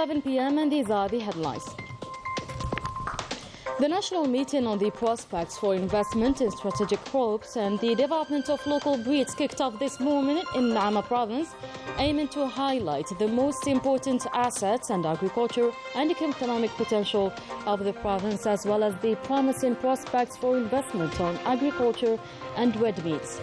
11 p.m. and these are the headlines. The national meeting on the prospects for investment in strategic crops and the development of local breeds kicked off this morning in Nama province, aiming to highlight the most important assets and agriculture and economic potential of the province, as well as the promising prospects for investment on agriculture and red meats.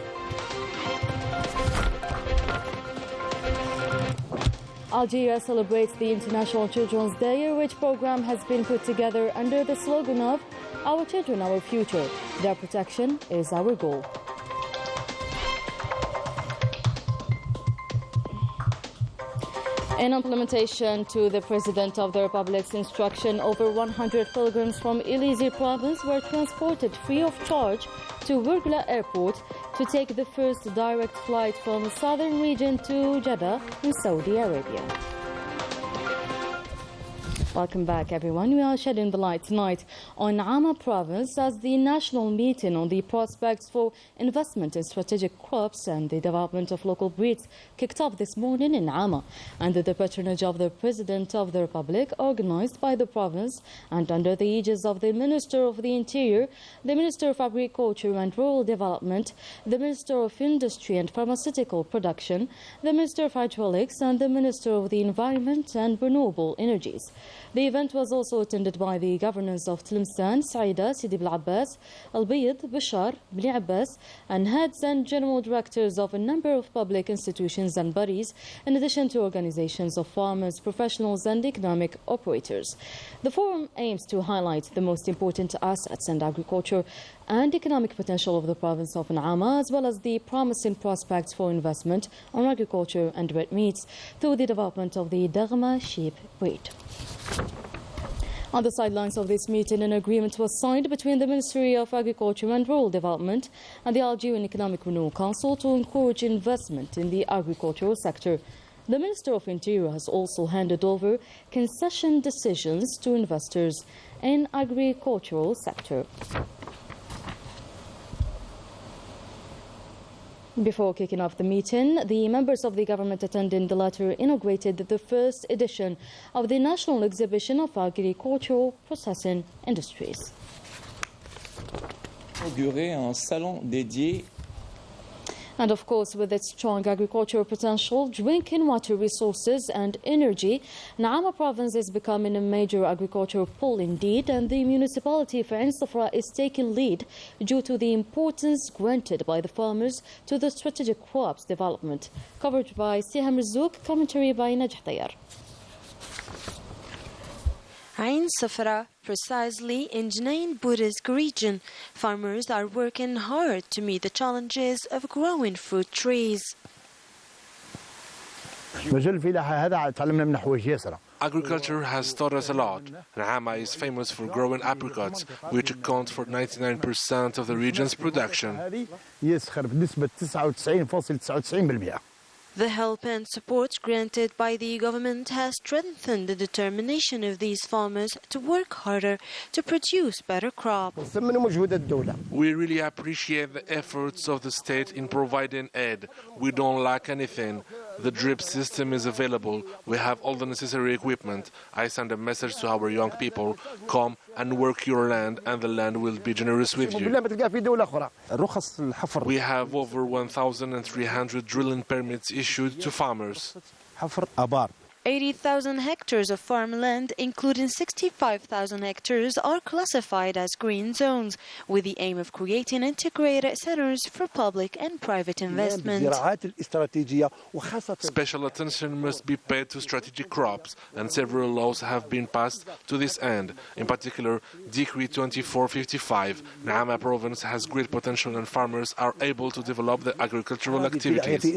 Algeria celebrates the International Children's Day, which program has been put together under the slogan of "Our children, our future. Their protection is our goal." In implementation to the President of the Republic's instruction, over 100 pilgrims from Elysee province were transported free of charge to Wurgla Airport to take the first direct flight from the southern region to Jeddah in Saudi Arabia. Welcome back, everyone. We are shedding the light tonight on Nama province as the national meeting on the prospects for investment in strategic crops and the development of local breeds kicked off this morning in Nama under the patronage of the President of the Republic, organized by the province and under the aegis of the Minister of the Interior, the Minister of Agriculture and Rural Development, the Minister of Industry and Pharmaceutical Production, the Minister of Hydraulics and the Minister of the Environment and Renewable Energies. The event was also attended by the governors of Tlemcen, Saida, Sidi Bel Abbas, Al Bayid, Bashar, Bni Abbas, and heads and general directors of a number of public institutions and bodies, in addition to organizations of farmers, professionals, and economic operators. The forum aims to highlight the most important assets and agriculture and economic potential of the province of Nama, as well as the promising prospects for investment on agriculture and red meats through the development of the Dagma sheep breed. On the sidelines of this meeting, an agreement was signed between the Ministry of Agriculture and Rural Development and the Algerian Economic Renewal Council to encourage investment in the agricultural sector. The Minister of Interior has also handed over concession decisions to investors in agricultural sector. Before kicking off the meeting, the members of the government attending the latter inaugurated the first edition of the National Exhibition of Agricultural Processing Industries. Un salon dédié. And of course, with its strong agricultural potential, drinking water resources and energy, Nama province is becoming a major agricultural pole indeed, and the municipality of Ain Safra is taking lead due to the importance granted by the farmers to the strategic crops development. Covered by Siham Rizzouk, commentary by Najh Tayar. Ain Safra, precisely in Jnain Buddhist region, farmers are working hard to meet the challenges of growing fruit trees. Agriculture has taught us a lot. Nama is famous for growing apricots, which account for 99% of the region's production. The help and support granted by the government has strengthened the determination of these farmers to work harder to produce better crops. We really appreciate the efforts of the state in providing aid. We don't lack anything. The drip system is available. We have all the necessary equipment. I send a message to our young people: come and work your land, and the land will be generous with you. We have over 1,300 drilling permits issued to farmers. 80,000 hectares of farmland, including 65,000 hectares, are classified as green zones, with the aim of creating integrated centers for public and private investment. Special attention must be paid to strategic crops, and several laws have been passed to this end. In particular, Decree 2455. Nama province has great potential and farmers are able to develop the agricultural activities.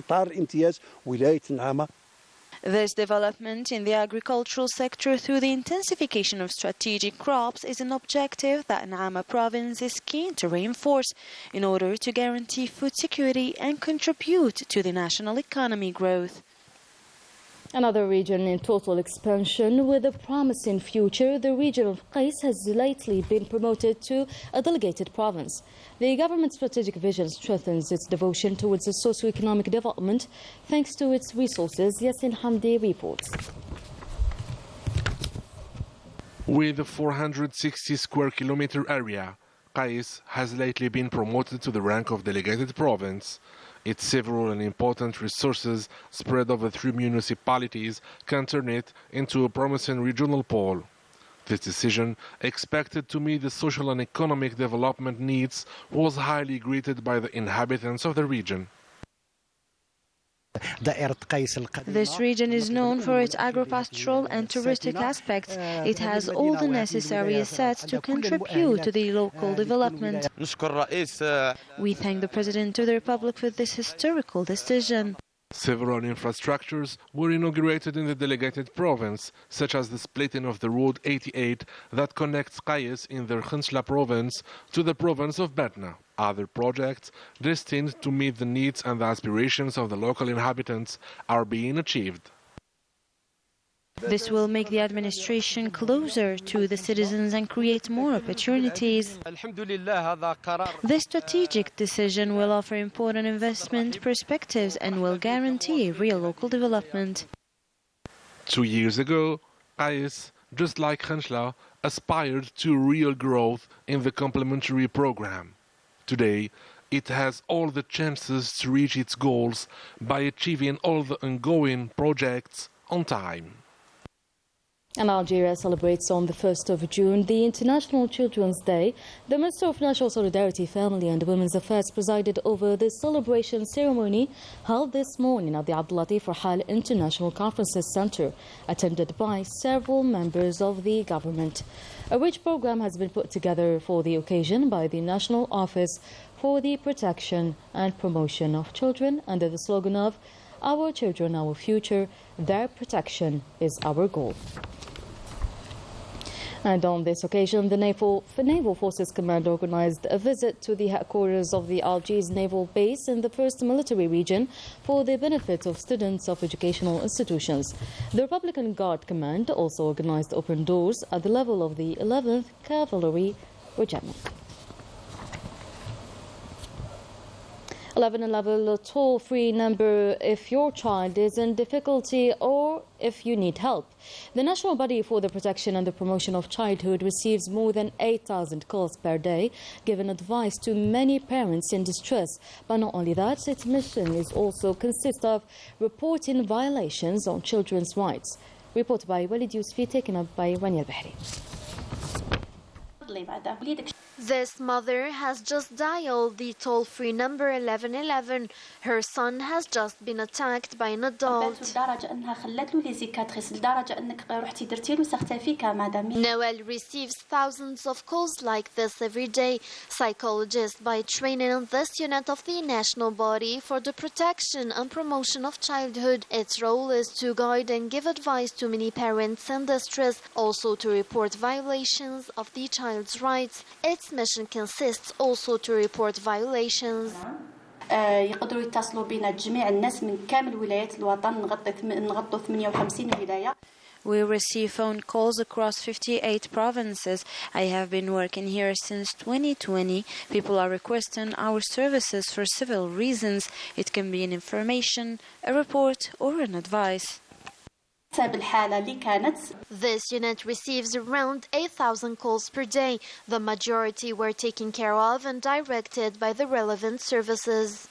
This development in the agricultural sector through the intensification of strategic crops is an objective that Nama province is keen to reinforce in order to guarantee food security and contribute to the national economy growth. Another region in total expansion with a promising future, the region of Qais has lately been promoted to a delegated province. The government's strategic vision strengthens its devotion towards the socio-economic development thanks to its resources. Yasin Hamdi reports. With a 460 square kilometer area, Qais has lately been promoted to the rank of delegated province. Its several and important resources spread over 3 municipalities can turn it into a promising regional pole. This decision, expected to meet the social and economic development needs, was highly greeted by the inhabitants of the region. This region is known for its agripastoral and touristic aspects. It has all the necessary assets to contribute to the local development. We thank the President of the Republic for this historical decision. Several infrastructures were inaugurated in the delegated province, such as the splitting of the Road 88 that connects Qais in the Khansla province to the province of Batna. Other projects destined to meet the needs and the aspirations of the local inhabitants are being achieved. This will make the administration closer to the citizens and create more opportunities. This strategic decision will offer important investment perspectives and will guarantee real local development. 2 years ago, Qais, just like Khansla, aspired to real growth in the complementary program. Today, it has all the chances to reach its goals by achieving all the ongoing projects on time. And Algeria celebrates on the 1st of June the International Children's Day. The Minister of National Solidarity, Family and Women's Affairs presided over the celebration ceremony held this morning at the Abdulatif Rahal International Conferences Center, attended by several members of the government. A rich program has been put together for the occasion by the National Office for the Protection and Promotion of Children under the slogan of "Our children, our future, their protection is our goal." And on this occasion, the Naval Forces Command organized a visit to the headquarters of the Algiers Naval Base in the 1st Military Region for the benefit of students of educational institutions. The Republican Guard Command also organized open doors at the level of the 11th Cavalry Regiment. 1111, a toll-free number if your child is in difficulty or if you need help. The National Body for the Protection and the Promotion of Childhood receives more than 8,000 calls per day, giving advice to many parents in distress. But not only that, its mission is also consists of reporting violations on children's rights. Report by Walid Yousfi, taken up by Rania Bahri. This mother has just dialed the toll-free number 1111. Her son has just been attacked by an adult. Noel receives thousands of calls like this every day. Psychologist by training in this unit of the National Body for the Protection and Promotion of Childhood. Its role is to guide and give advice to many parents in distress, also to report violations of the child's rights. Its mission consists also to report violations. يقدروا يتصلوا بنا جميع الناس من كامل ولايات الوطن نغطوا 58 ولاية. We receive phone calls across 58 provinces. I have been working here since 2020. People are requesting our services for several reasons. It can be an information, a report, or an advice. This unit receives around 8,000 calls per day. The majority were taken care of and directed by the relevant services.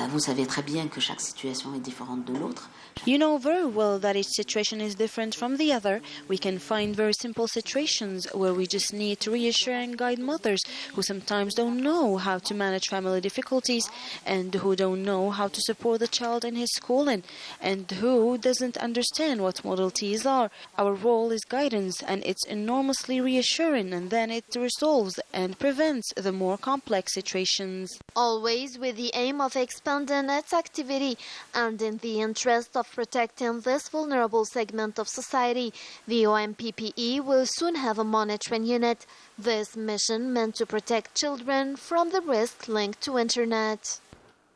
Vous savez très bien que chaque situation est différente de l'autre. You know very well that each situation is different from the other. We can find very simple situations where we just need to reassure and guide mothers who sometimes don't know how to manage family difficulties and who don't know how to support the child in his schooling and who doesn't understand what modalities are. Our role is guidance, and it's enormously reassuring, and then it resolves and prevents the more complex situations. Always with the aim of expanding its activity and in the interest of protecting this vulnerable segment of society, the OMPPE will soon have a monitoring unit. This mission meant to protect children from the risk linked to internet.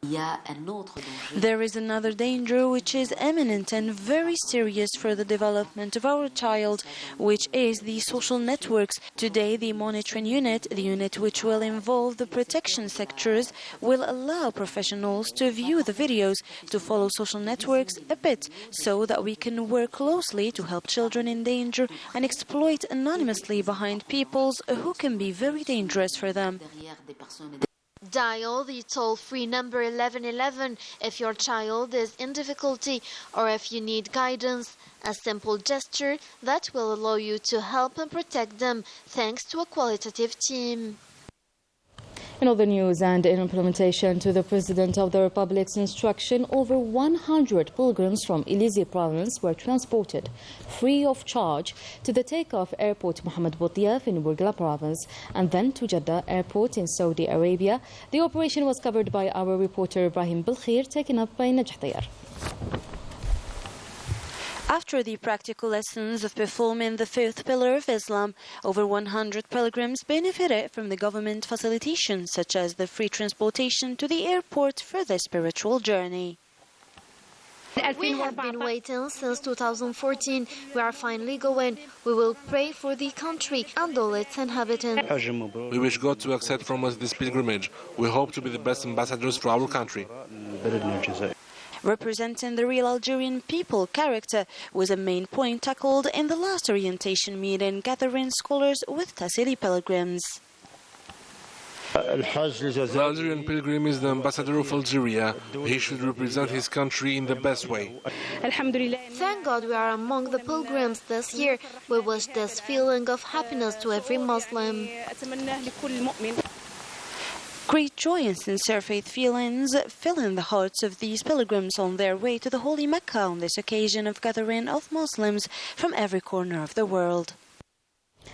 Il y a un autre danger. There is another danger which is imminent and very serious for the development of our child, which is the social networks. Today, the monitoring unit, the unit which will involve the protection sectors, will allow professionals to view the videos, to follow social networks a bit, so that we can work closely to help children in danger and exploit anonymously behind peoples who can be very dangerous for them. Dial the toll-free number 1111 if your child is in difficulty or if you need guidance. A simple gesture that will allow you to help and protect them thanks to a qualitative team. In other news and in implementation to the President of the Republic's instruction, over 100 pilgrims from Elysee province were transported free of charge to the takeoff airport Mohammed Boutief in Burgla province and then to Jeddah airport in Saudi Arabia. The operation was covered by our reporter Ibrahim Bilkhair, taken up by Najh Tayar. After the practical lessons of performing the fifth pillar of Islam, over 100 pilgrims benefited from the government facilitation, such as the free transportation to the airport for their spiritual journey. We have been waiting since 2014. We are finally going. We will pray for the country and all its inhabitants. We wish God to accept from us this pilgrimage. We hope to be the best ambassadors for our country. Representing the real Algerian people character was a main point tackled in the last orientation meeting gathering scholars with Tassili pilgrims. The Algerian pilgrim is the ambassador of Algeria. He should represent his country in the best way. Thank God we are among the pilgrims this year. We wish this feeling of happiness to every Muslim. Great joy and sincere faith feelings fill in the hearts of these pilgrims on their way to the holy Mecca on this occasion of gathering of Muslims from every corner of the world.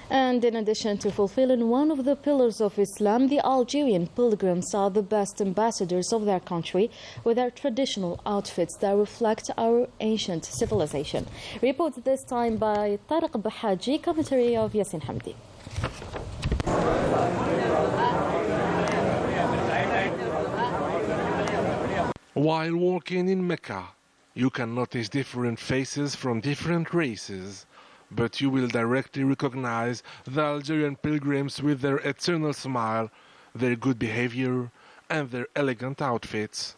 And in addition to fulfilling one of the pillars of Islam, the Algerian pilgrims are the best ambassadors of their country with their traditional outfits that reflect our ancient civilization. Reported this time by Tariq Bahaji, commentary of Yasin Hamdi. While walking in Mecca, you can notice different faces from different races, but you will directly recognize the Algerian pilgrims with their eternal smile, their good behavior, and their elegant outfits.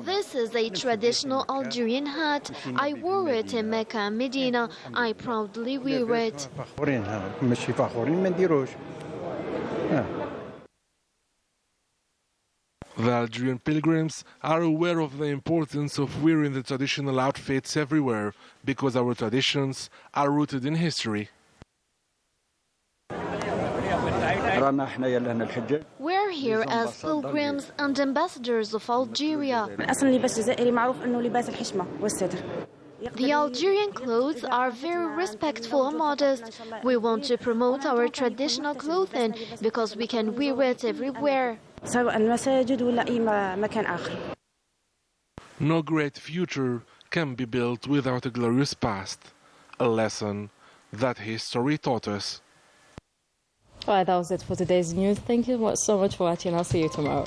This is a traditional Algerian hat. I wore it in Mecca and Medina. I proudly wear it. The Algerian pilgrims are aware of the importance of wearing the traditional outfits everywhere because our traditions are rooted in history. We're here as pilgrims and ambassadors of Algeria. The Algerian clothes are very respectful and modest. We want to promote our traditional clothing because we can wear it everywhere. No great future can be built without a glorious past, a lesson that history taught us. All right, that was it for today's news. Thank you so much for watching. I'll see you tomorrow.